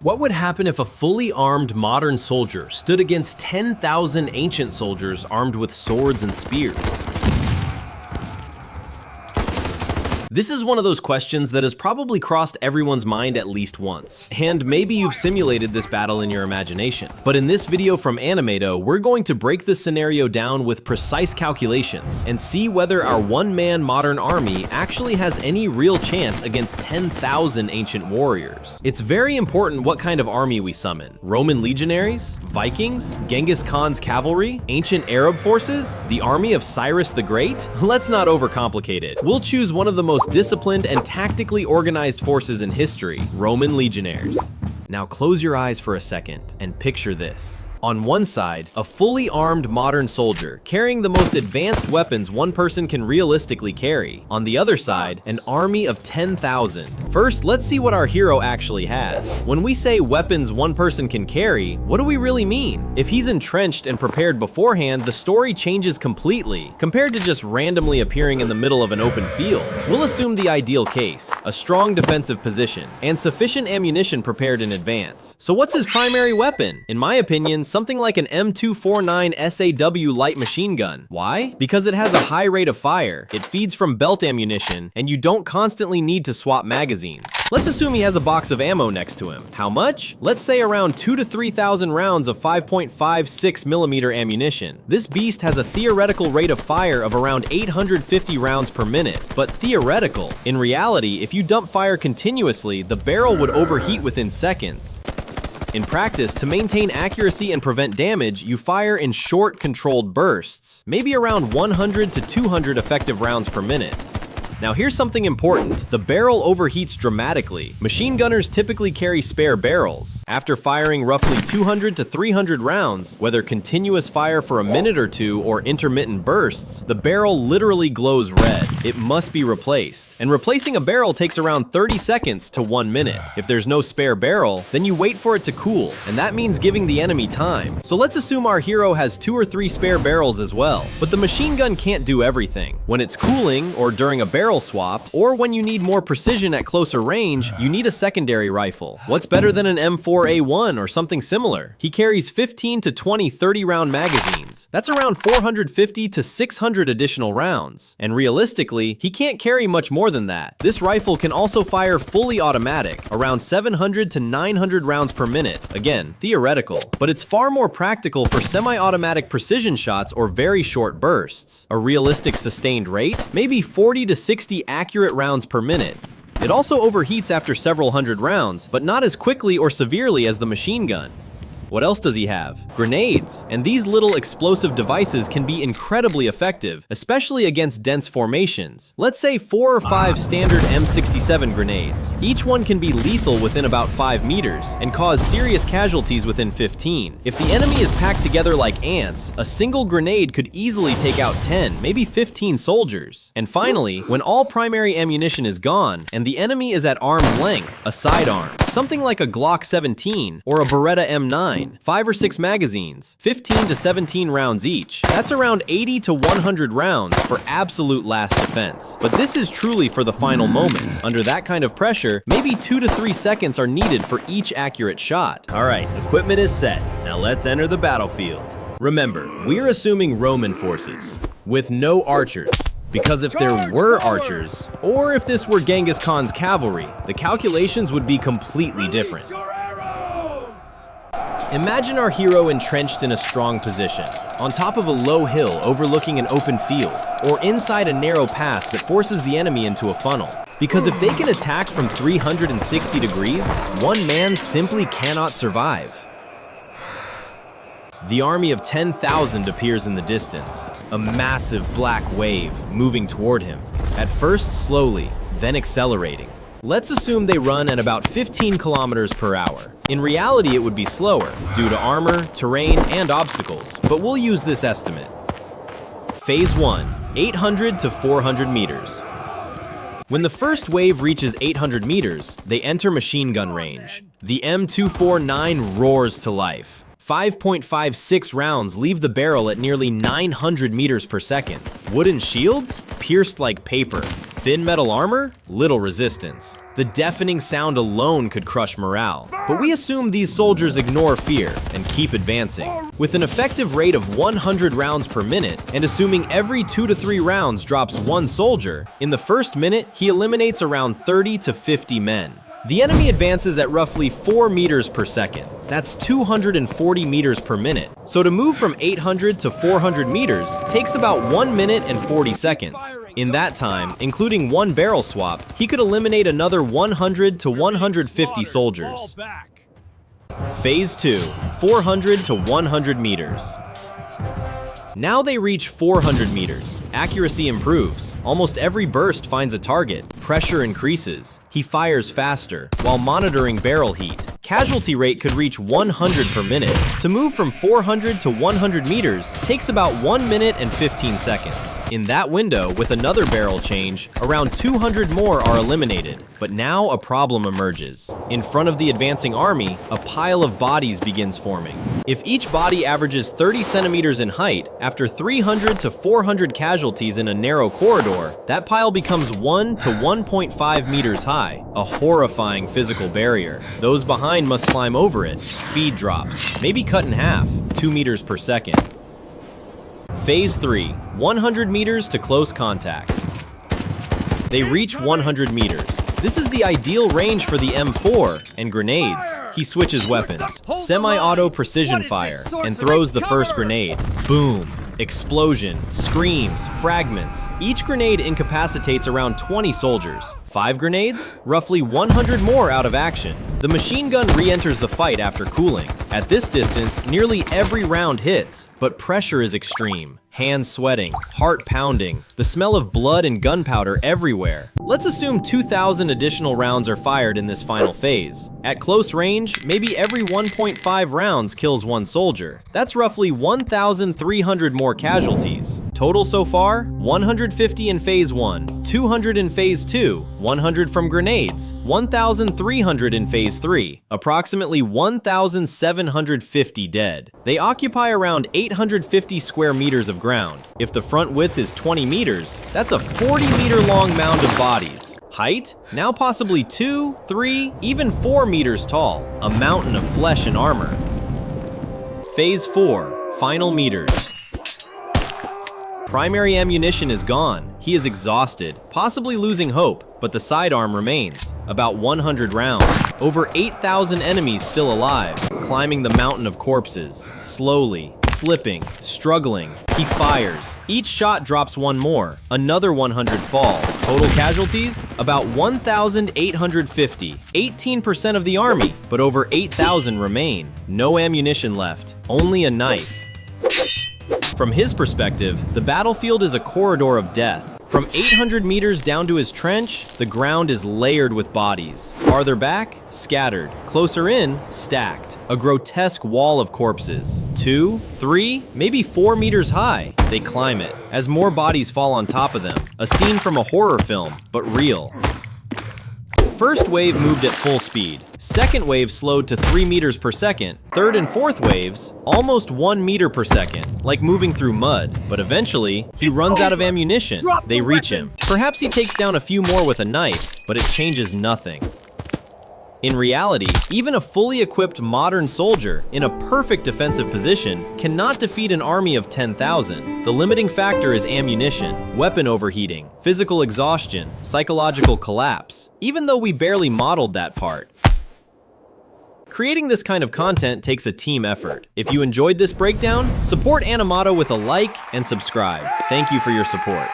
What would happen if a fully armed modern soldier stood against 10,000 ancient soldiers armed with swords and spears? This is one of those questions that has probably crossed everyone's mind at least once, and maybe you've simulated this battle in your imagination. But in this video from Animato, we're going to break this scenario down with precise calculations and see whether our one-man modern army actually has any real chance against 10,000 ancient warriors. It's very important what kind of army we summon. Roman legionaries? Vikings? Genghis Khan's cavalry? Ancient Arab forces? The army of Cyrus the Great? Let's not overcomplicate it. We'll choose one of the most disciplined and tactically organized forces in history, Roman legionaries. Now close your eyes for a second and picture this. On one side, a fully armed modern soldier carrying the most advanced weapons one person can realistically carry. On the other side, an army of 10,000. First, let's see what our hero actually has. When we say weapons one person can carry, what do we really mean? If he's entrenched and prepared beforehand, the story changes completely, compared to just randomly appearing in the middle of an open field. We'll assume the ideal case, a strong defensive position, and sufficient ammunition prepared in advance. So what's his primary weapon? In my opinion, something like an M249 SAW light machine gun. Why? Because it has a high rate of fire, it feeds from belt ammunition, and you don't constantly need to swap magazines. Let's assume he has a box of ammo next to him. How much? Let's say around 2,000 to 3,000 rounds of 5.56mm ammunition. This beast has a theoretical rate of fire of around 850 rounds per minute, but theoretical. In reality, if you dump fire continuously, the barrel would overheat within seconds. In practice, to maintain accuracy and prevent damage, you fire in short, controlled bursts, maybe around 100 to 200 effective rounds per minute. Now here's something important. The barrel overheats dramatically. Machine gunners typically carry spare barrels. After firing roughly 200 to 300 rounds, whether continuous fire for a minute or two or intermittent bursts, the barrel literally glows red. It must be replaced. And replacing a barrel takes around 30 seconds to 1 minute. If there's no spare barrel, then you wait for it to cool, and that means giving the enemy time. So let's assume our hero has 2 or 3 spare barrels as well. But the machine gun can't do everything. When it's cooling, or during a barrel swap, or when you need more precision at closer range, you need a secondary rifle. What's better than an M4A1 or something similar? He carries 15 to 20 30-round magazines. That's around 450 to 600 additional rounds. And realistically, he can't carry much more than that. This rifle can also fire fully automatic, around 700 to 900 rounds per minute. Again, theoretical. But it's far more practical for semi-automatic precision shots or very short bursts. A realistic sustained rate? Maybe 40 to 60 accurate rounds per minute. It also overheats after several hundred rounds, but not as quickly or severely as the machine gun. What else does he have? Grenades. And these little explosive devices can be incredibly effective, especially against dense formations. Let's say 4 or 5 standard M67 grenades. Each one can be lethal within about 5 meters and cause serious casualties within 15. If the enemy is packed together like ants, a single grenade could easily take out 10, maybe 15 soldiers. And finally, when all primary ammunition is gone and the enemy is at arm's length, a sidearm, something like a Glock 17 or a Beretta M9, 5 or 6 magazines, 15 to 17 rounds each. That's around 80 to 100 rounds for absolute last defense. But this is truly for the final moment. Under that kind of pressure, maybe 2 to 3 seconds are needed for each accurate shot. All right, equipment is set. Now let's enter the battlefield. Remember, we're assuming Roman forces with no archers. Because if there were archers, or if this were Genghis Khan's cavalry, the calculations would be completely different. Imagine our hero entrenched in a strong position, on top of a low hill overlooking an open field, or inside a narrow pass that forces the enemy into a funnel. Because if they can attack from 360 degrees, one man simply cannot survive. The army of 10,000 appears in the distance, a massive black wave moving toward him, at first slowly, then accelerating. Let's assume they run at about 15 kilometers per hour. In reality, it would be slower, due to armor, terrain, and obstacles, but we'll use this estimate. Phase 1, 800 to 400 meters. When the first wave reaches 800 meters, they enter machine gun range. The M249 roars to life. 5.56 rounds leave the barrel at nearly 900 meters per second. Wooden shields? Pierced like paper. Thin metal armor? Little resistance. The deafening sound alone could crush morale, but we assume these soldiers ignore fear and keep advancing. With an effective rate of 100 rounds per minute, and assuming every 2 to 3 rounds drops one soldier, in the first minute, he eliminates around 30 to 50 men. The enemy advances at roughly 4 meters per second. That's 240 meters per minute. So to move from 800 to 400 meters takes about 1 minute and 40 seconds. In that time, including one barrel swap, he could eliminate another 100 to 150 soldiers. Phase 2, 400 to 100 meters. Now they reach 400 meters. Accuracy improves. Almost every burst finds a target. Pressure increases. He fires faster, while monitoring barrel heat. Casualty rate could reach 100 per minute. To move from 400 to 100 meters takes about 1 minute and 15 seconds. In that window, with another barrel change, around 200 more are eliminated. But now a problem emerges. In front of the advancing army, a pile of bodies begins forming. If each body averages 30 centimeters in height, after 300 to 400 casualties in a narrow corridor, that pile becomes 1 to 1.5 meters high, a horrifying physical barrier. Those behind must climb over it. Speed drops, maybe cut in half, 2 meters per second. Phase 3, 100 meters to close contact. They reach 100 meters. This is the ideal range for the M4 and grenades. He switches weapons, semi-auto precision fire, and throws the first grenade. Boom! Explosion, screams, fragments. Each grenade incapacitates around 20 soldiers. 5 grenades? Roughly 100 more out of action. The machine gun re-enters the fight after cooling. At this distance, nearly every round hits, but pressure is extreme. Hands sweating, heart pounding, the smell of blood and gunpowder everywhere. Let's assume 2,000 additional rounds are fired in this final phase. At close range, maybe every 1.5 rounds kills one soldier. That's roughly 1,300 more casualties. Total so far, 150 in Phase 1, 200 in Phase 2, 100 from grenades, 1,300 in Phase 3, approximately 1,750 dead. They occupy around 850 square meters of ground. If the front width is 20 meters, that's a 40-meter long mound of bodies. Height? Now possibly 2, 3, even 4 meters tall. A mountain of flesh and armor. Phase 4, final meters. Primary ammunition is gone. He is exhausted, possibly losing hope, but the sidearm remains. About 100 rounds. Over 8,000 enemies still alive, climbing the mountain of corpses. Slowly, slipping, struggling. He fires. Each shot drops one more. Another 100 fall. Total casualties? About 1,850. 18% of the army, but over 8,000 remain. No ammunition left. Only a knife. From his perspective, the battlefield is a corridor of death. From 800 meters down to his trench, the ground is layered with bodies. Farther back, scattered. Closer in, stacked. A grotesque wall of corpses. 2, 3, maybe 4 meters high. They climb it, as more bodies fall on top of them. A scene from a horror film, but real. First wave moved at full speed. Second wave slowed to 3 meters per second. Third and fourth waves, almost 1 meter per second, like moving through mud. But eventually, he runs out of ammunition. They reach him. Perhaps he takes down a few more with a knife, but it changes nothing. In reality, even a fully equipped modern soldier in a perfect defensive position cannot defeat an army of 10,000. The limiting factor is ammunition, weapon overheating, physical exhaustion, psychological collapse, even though we barely modeled that part. Creating this kind of content takes a team effort. If you enjoyed this breakdown, support Animato with a like and subscribe. Thank you for your support.